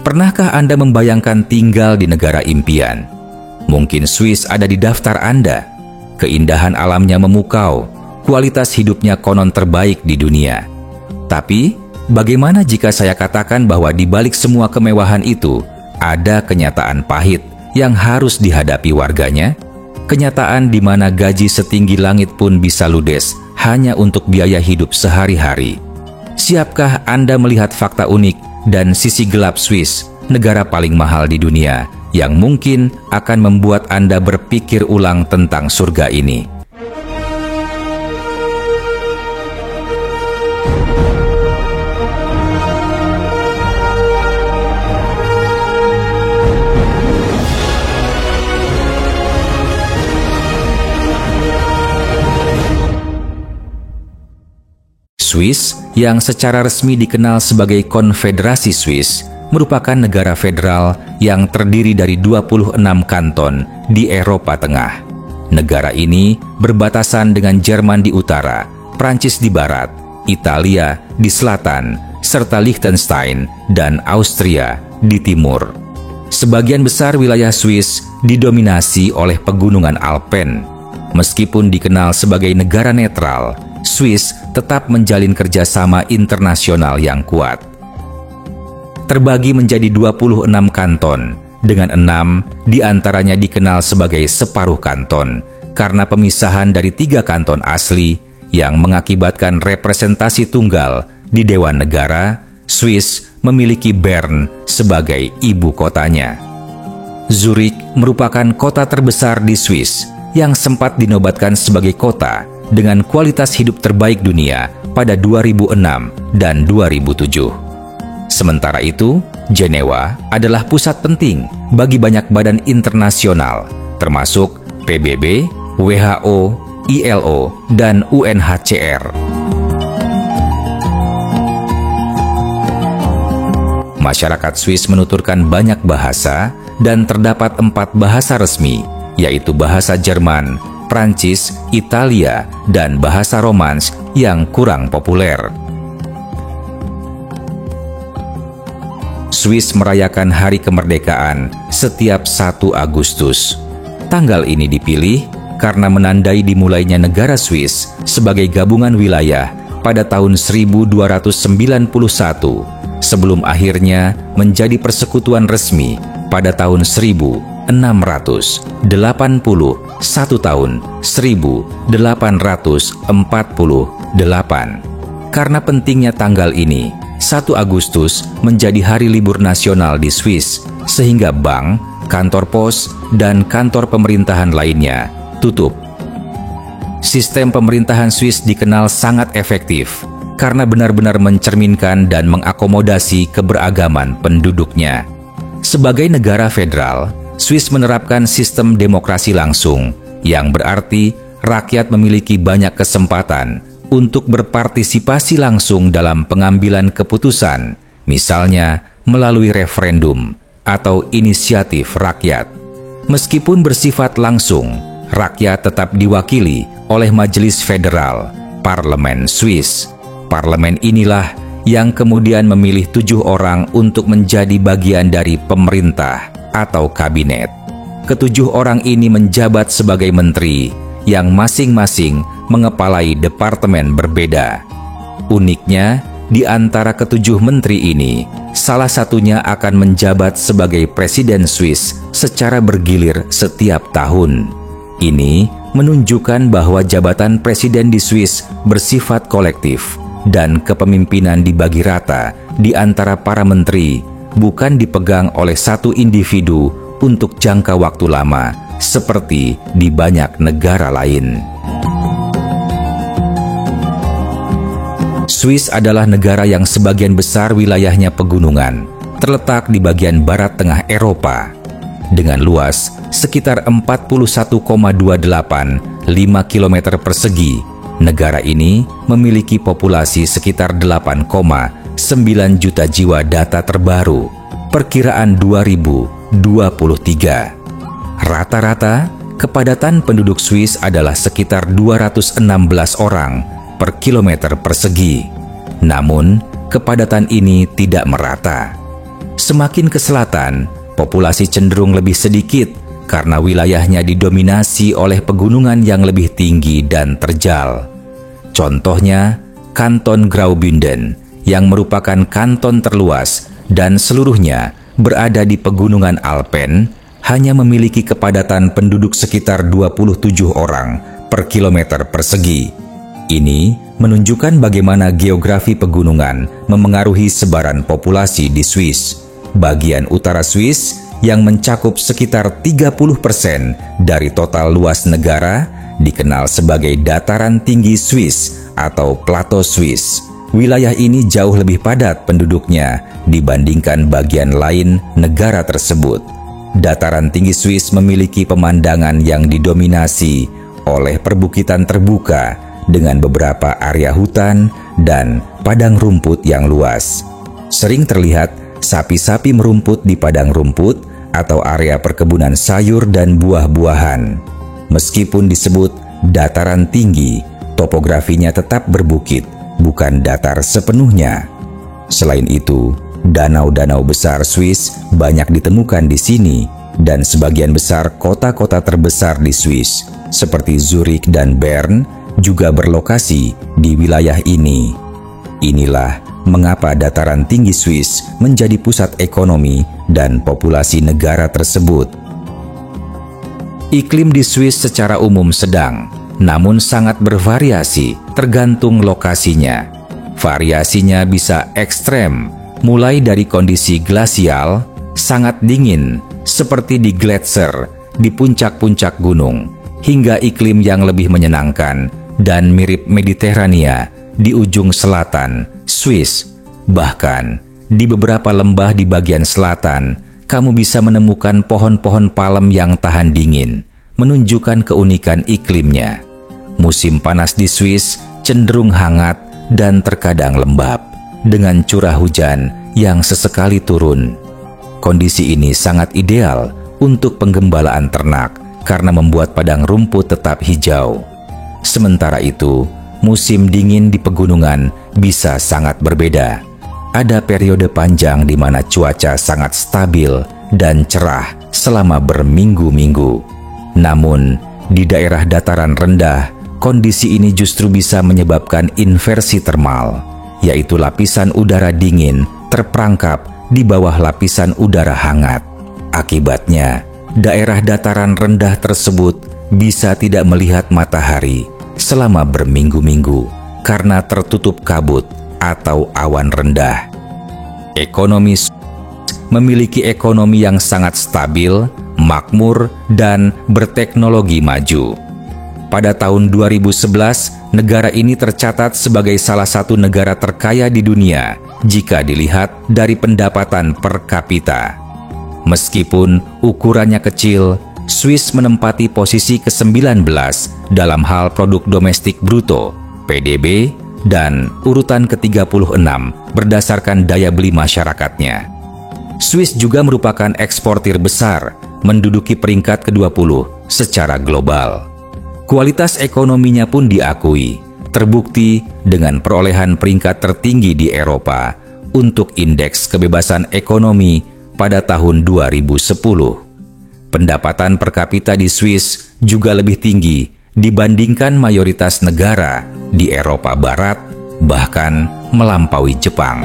Pernahkah Anda membayangkan tinggal di negara impian? Mungkin Swiss ada di daftar Anda. Keindahan alamnya memukau, kualitas hidupnya konon terbaik di dunia. Tapi, bagaimana jika saya katakan bahwa di balik semua kemewahan itu, ada kenyataan pahit yang harus dihadapi warganya? Kenyataan di mana gaji setinggi langit pun bisa ludes hanya untuk biaya hidup sehari-hari. Siapkah Anda melihat fakta unik dan sisi gelap Swiss, negara paling mahal di dunia, yang mungkin akan membuat Anda berpikir ulang tentang surga ini? Swiss, yang secara resmi dikenal sebagai Konfederasi Swiss, merupakan negara federal yang terdiri dari 26 kanton di Eropa Tengah. Negara ini berbatasan dengan Jerman di utara, Prancis di barat, Italia di selatan, serta Liechtenstein dan Austria di timur. Sebagian besar wilayah Swiss didominasi oleh pegunungan Alpen. Meskipun dikenal sebagai negara netral, Swiss tetap menjalin kerjasama internasional yang kuat. Terbagi menjadi 26 kanton, dengan 6 diantaranya dikenal sebagai separuh kanton, karena pemisahan dari 3 kanton asli yang mengakibatkan representasi tunggal di Dewan Negara. Swiss memiliki Bern sebagai ibu kotanya. Zurich merupakan kota terbesar di Swiss, yang sempat dinobatkan sebagai kota dengan kualitas hidup terbaik dunia pada 2006 dan 2007. Sementara itu, Jenewa adalah pusat penting bagi banyak badan internasional, termasuk PBB, WHO, ILO, dan UNHCR. Masyarakat Swiss menuturkan banyak bahasa dan terdapat 4 bahasa resmi, yaitu bahasa Jerman, Prancis, Italia, dan bahasa Romans yang kurang populer. Swiss merayakan Hari Kemerdekaan setiap 1 Agustus. Tanggal ini dipilih karena menandai dimulainya negara Swiss sebagai gabungan wilayah pada tahun 1291, sebelum akhirnya menjadi persekutuan resmi pada tahun 1680, tahun 1848. Karena pentingnya tanggal ini, 1 Agustus menjadi hari libur nasional di Swiss, sehingga bank, kantor pos, dan kantor pemerintahan lainnya tutup. Sistem pemerintahan Swiss dikenal sangat efektif karena benar-benar mencerminkan dan mengakomodasi keberagaman penduduknya. Sebagai negara federal, Swiss menerapkan sistem demokrasi langsung, yang berarti rakyat memiliki banyak kesempatan untuk berpartisipasi langsung dalam pengambilan keputusan, misalnya melalui referendum atau inisiatif rakyat. Meskipun bersifat langsung, rakyat tetap diwakili oleh Majelis Federal, Parlemen Swiss. Parlemen inilah yang kemudian memilih 7 orang untuk menjadi bagian dari pemerintah atau kabinet. Ke-7 orang ini menjabat sebagai menteri yang masing-masing mengepalai departemen berbeda. Uniknya, di antara ke-7 menteri ini, salah satunya akan menjabat sebagai presiden Swiss secara bergilir setiap tahun. Ini menunjukkan bahwa jabatan presiden di Swiss bersifat kolektif dan kepemimpinan dibagi rata di antara para menteri, bukan dipegang oleh satu individu untuk jangka waktu lama seperti di banyak negara lain. Swiss adalah negara yang sebagian besar wilayahnya pegunungan, terletak di bagian barat tengah Eropa. Dengan luas sekitar 41,285 km persegi, negara ini memiliki populasi sekitar 8,9 juta jiwa data terbaru, perkiraan 2023. Rata-rata, kepadatan penduduk Swiss adalah sekitar 216 orang per kilometer persegi. Namun, kepadatan ini tidak merata. Semakin ke selatan, populasi cenderung lebih sedikit karena wilayahnya didominasi oleh pegunungan yang lebih tinggi dan terjal. Contohnya, Kanton Graubünden yang merupakan kanton terluas dan seluruhnya berada di pegunungan Alpen hanya memiliki kepadatan penduduk sekitar 27 orang per kilometer persegi. Ini menunjukkan bagaimana geografi pegunungan memengaruhi sebaran populasi di Swiss. Bagian utara Swiss yang mencakup sekitar 30% dari total luas negara dikenal sebagai dataran tinggi Swiss atau Plateau Swiss. Wilayah ini jauh lebih padat penduduknya dibandingkan bagian lain negara tersebut. Dataran tinggi Swiss memiliki pemandangan yang didominasi oleh perbukitan terbuka dengan beberapa area hutan dan padang rumput yang luas. Sering terlihat sapi-sapi merumput di padang rumput atau area perkebunan sayur dan buah-buahan. Meskipun disebut dataran tinggi, topografinya tetap berbukit, bukan datar sepenuhnya. Selain itu, danau-danau besar Swiss banyak ditemukan di sini, dan sebagian besar kota-kota terbesar di Swiss, seperti Zurich dan Bern, juga berlokasi di wilayah ini. Inilah mengapa dataran tinggi Swiss menjadi pusat ekonomi dan populasi negara tersebut. Iklim di Swiss secara umum sedang, namun sangat bervariasi tergantung lokasinya. Variasinya bisa ekstrem, mulai dari kondisi glasial, sangat dingin, seperti di gletser, di puncak-puncak gunung, hingga iklim yang lebih menyenangkan dan mirip Mediterania di ujung selatan Swiss. Bahkan, di beberapa lembah di bagian selatan, kamu bisa menemukan pohon-pohon palem yang tahan dingin, menunjukkan keunikan iklimnya. Musim panas di Swiss cenderung hangat dan terkadang lembab, dengan curah hujan yang sesekali turun. Kondisi ini sangat ideal untuk penggembalaan ternak karena membuat padang rumput tetap hijau. Sementara itu, musim dingin di pegunungan bisa sangat berbeda. Ada periode panjang di mana cuaca sangat stabil dan cerah selama berminggu-minggu. Namun, di daerah dataran rendah, kondisi ini justru bisa menyebabkan inversi termal, yaitu lapisan udara dingin terperangkap di bawah lapisan udara hangat. Akibatnya, daerah dataran rendah tersebut bisa tidak melihat matahari selama berminggu-minggu karena tertutup kabut atau awan rendah. Ekonomi memiliki ekonomi yang sangat stabil, makmur, dan berteknologi maju. Pada tahun 2011, negara ini tercatat sebagai salah satu negara terkaya di dunia jika dilihat dari pendapatan per kapita. Meskipun ukurannya kecil, Swiss menempati posisi ke-19 dalam hal produk domestik bruto, PDB, dan urutan ke-36 berdasarkan daya beli masyarakatnya. Swiss juga merupakan eksportir besar, menduduki peringkat ke-20 secara global. Kualitas ekonominya pun diakui, terbukti dengan perolehan peringkat tertinggi di Eropa untuk Indeks Kebebasan Ekonomi pada tahun 2010. Pendapatan per kapita di Swiss juga lebih tinggi dibandingkan mayoritas negara di Eropa Barat, bahkan melampaui Jepang.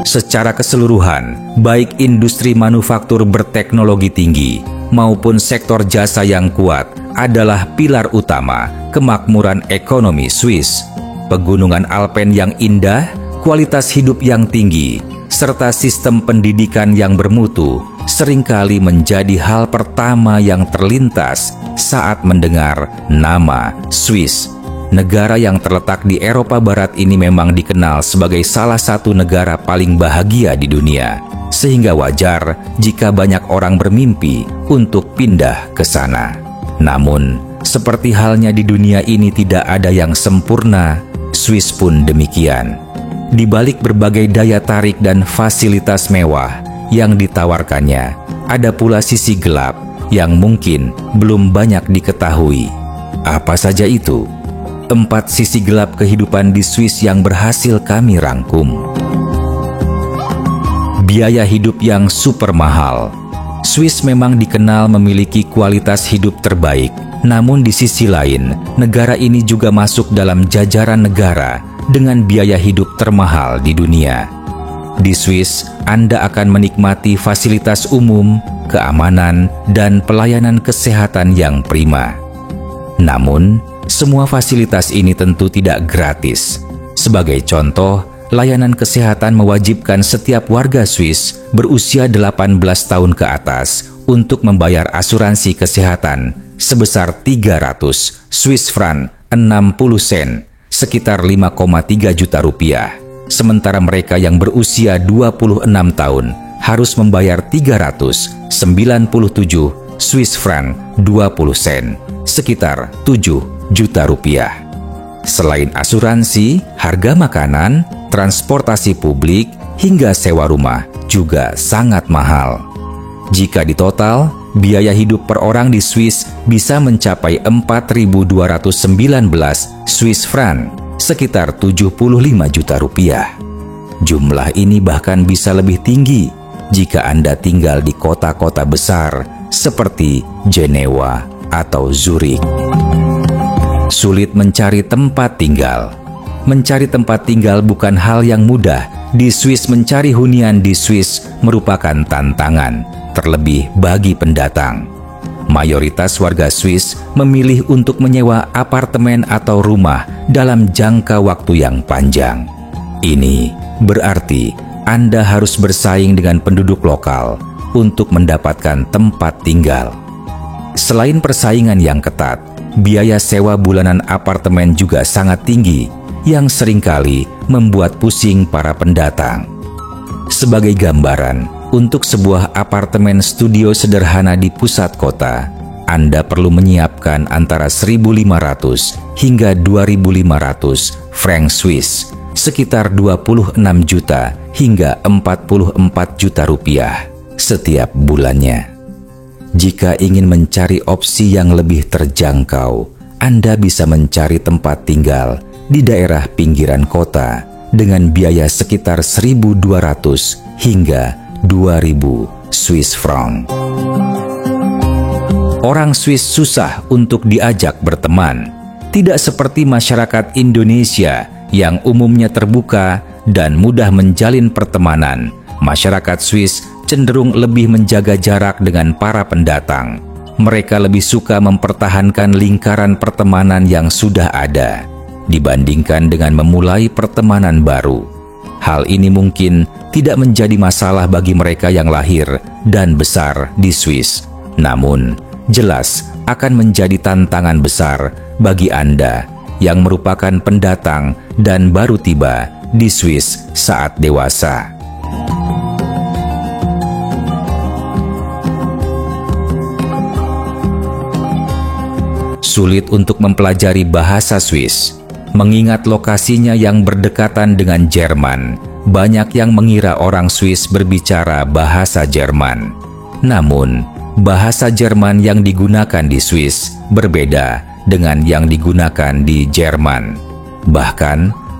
Secara keseluruhan, baik industri manufaktur berteknologi tinggi maupun sektor jasa yang kuat adalah pilar utama kemakmuran ekonomi Swiss. Pegunungan Alpen yang indah, kualitas hidup yang tinggi, serta sistem pendidikan yang bermutu seringkali menjadi hal pertama yang terlintas saat mendengar nama Swiss. Negara yang terletak di Eropa Barat ini memang dikenal sebagai salah satu negara paling bahagia di dunia, sehingga wajar jika banyak orang bermimpi untuk pindah ke sana. Namun, seperti halnya di dunia ini tidak ada yang sempurna, Swiss pun demikian. Di balik berbagai daya tarik dan fasilitas mewah yang ditawarkannya, ada pula sisi gelap yang mungkin belum banyak diketahui. Apa saja itu? 4 sisi gelap kehidupan di Swiss yang berhasil kami rangkum. biaya hidup yang super mahal. Swiss memang dikenal memiliki kualitas hidup terbaik, namun di sisi lain, negara ini juga masuk dalam jajaran negara dengan biaya hidup termahal di dunia. Di Swiss, Anda akan menikmati fasilitas umum, keamanan, dan pelayanan kesehatan yang prima. Namun, semua fasilitas ini tentu tidak gratis. Sebagai contoh, layanan kesehatan mewajibkan setiap warga Swiss berusia 18 tahun ke atas untuk membayar asuransi kesehatan sebesar 300 Swiss franc 60 sen, sekitar 5,3 juta rupiah. Sementara mereka yang berusia 26 tahun harus membayar 397 Swiss franc 20 sen, sekitar 7 juta rupiah. Selain asuransi, harga makanan, transportasi publik, hingga sewa rumah juga sangat mahal. Jika ditotal, biaya hidup per orang di Swiss bisa mencapai 4.219 Swiss franc, sekitar 75 juta rupiah. Jumlah ini bahkan bisa lebih tinggi jika Anda tinggal di kota-kota besar seperti Jenewa atau Zurich. Sulit mencari tempat tinggal. Mencari tempat tinggal bukan hal yang mudah. Di Swiss, mencari hunian di Swiss merupakan tantangan, terlebih bagi pendatang. Mayoritas warga Swiss memilih untuk menyewa apartemen atau rumah dalam jangka waktu yang panjang. Ini berarti Anda harus bersaing dengan penduduk lokal untuk mendapatkan tempat tinggal. Selain persaingan yang ketat, biaya sewa bulanan apartemen juga sangat tinggi yang seringkali membuat pusing para pendatang. Sebagai gambaran, untuk sebuah apartemen studio sederhana di pusat kota, Anda perlu menyiapkan antara 1.500 hingga 2.500 franc Swiss, sekitar 26 juta hingga 44 juta rupiah setiap bulannya. Jika ingin mencari opsi yang lebih terjangkau, Anda bisa mencari tempat tinggal di daerah pinggiran kota dengan biaya sekitar 1.200 hingga 2.000 Swiss franc. Orang Swiss susah untuk diajak berteman. Tidak seperti masyarakat Indonesia yang umumnya terbuka dan mudah menjalin pertemanan. Masyarakat Swiss cenderung lebih menjaga jarak dengan para pendatang. Mereka lebih suka mempertahankan lingkaran pertemanan yang sudah ada dibandingkan dengan memulai pertemanan baru. Hal ini mungkin tidak menjadi masalah bagi mereka yang lahir dan besar di Swiss. Namun, jelas akan menjadi tantangan besar bagi Anda yang merupakan pendatang dan baru tiba di Swiss saat dewasa. Sulit untuk mempelajari bahasa Swiss. Mengingat lokasinya yang berdekatan dengan Jerman, banyak yang mengira orang Swiss berbicara bahasa Jerman. Namun, bahasa Jerman yang digunakan di Swiss berbeda dengan yang digunakan di Jerman. Bahkan,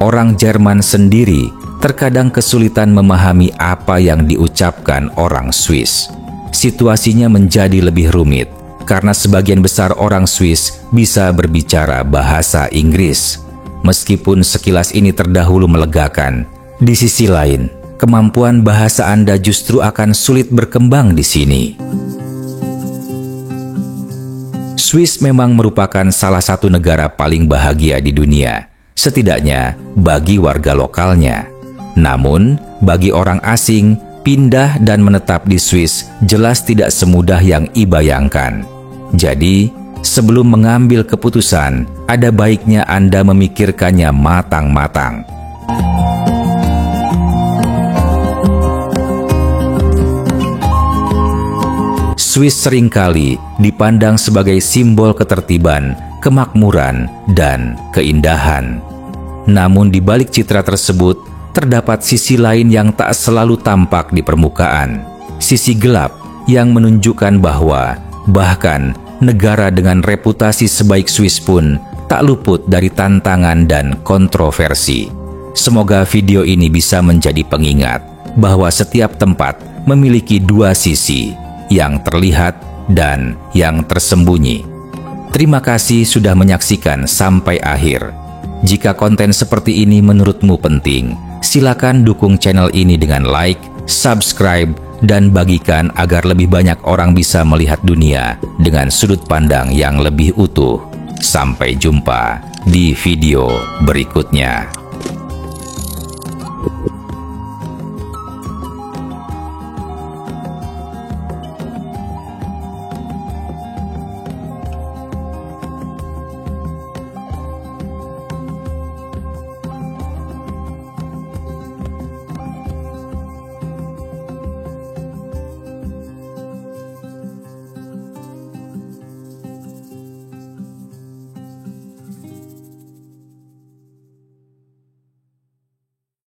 orang Jerman sendiri terkadang kesulitan memahami apa yang diucapkan orang Swiss. Situasinya menjadi lebih rumit karena sebagian besar orang Swiss bisa berbicara bahasa Inggris. Meskipun sekilas ini terdahulu melegakan, di sisi lain, kemampuan bahasa Anda justru akan sulit berkembang di sini. Swiss memang merupakan salah satu negara paling bahagia di dunia, setidaknya bagi warga lokalnya. Namun, bagi orang asing, pindah dan menetap di Swiss jelas tidak semudah yang dibayangkan. Jadi, sebelum mengambil keputusan, ada baiknya Anda memikirkannya matang-matang. Swiss seringkali dipandang sebagai simbol ketertiban, kemakmuran, dan keindahan. Namun di balik citra tersebut, terdapat sisi lain yang tak selalu tampak di permukaan. Sisi gelap yang menunjukkan bahwa bahkan negara dengan reputasi sebaik Swiss pun tak luput dari tantangan dan kontroversi. Semoga video ini bisa menjadi pengingat bahwa setiap tempat memiliki dua sisi, yang terlihat dan yang tersembunyi. Terima kasih sudah menyaksikan sampai akhir. Jika konten seperti ini menurutmu penting, silakan dukung channel ini dengan like, subscribe, dan bagikan agar lebih banyak orang bisa melihat dunia dengan sudut pandang yang lebih utuh. Sampai jumpa di video berikutnya.